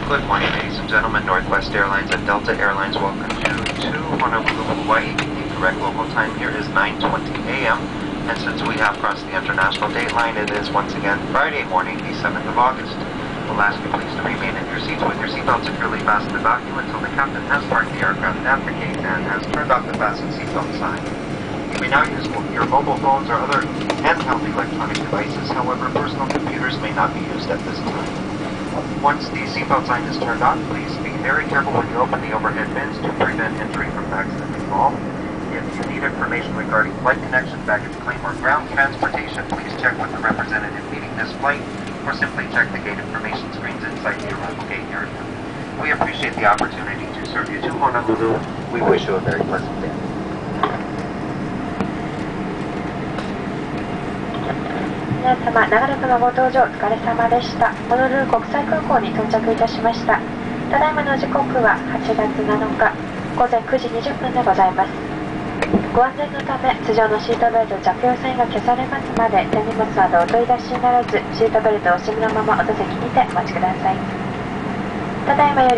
Good morning, ladies and gentlemen. Northwest Airlines and Delta Airlines welcome you to Honolulu, Hawaii. The correct local time here is 9:20 a.m. And since we have crossed the international date line, it is once again Friday morning, the 7th of August. We'll ask you please to remain in your seats with your seatbelt securely fastened about you until the captain has parked the aircraft at the gate and has turned off the fasten seatbelt sign. You may now use your mobile phones or other handheld electronic devices. However, personal computers may not be used at this time. Once the seatbelt sign is turned on, please be very careful when you open the overhead bins to prevent entry from accidental fall. If you need information regarding flight connection, baggage claim, or ground transportation, please check with the representative leading this flight, or simply check the gate information screens inside the arrival gate area. We appreciate the opportunity to serve you to Honolulu. We wish you a very pleasant day. 皆様、長らくのご搭乗お疲れ様でした。ホノルル国際空港に到着いたしました。ただいまの時刻は8月7日午前9時20分でございます。ご安全のため、通常のシートベルト着用サインが消されますまで、手荷物などお取り出しにならず、シートベルトをお締めのままお座席にてお待ちください。ただいまより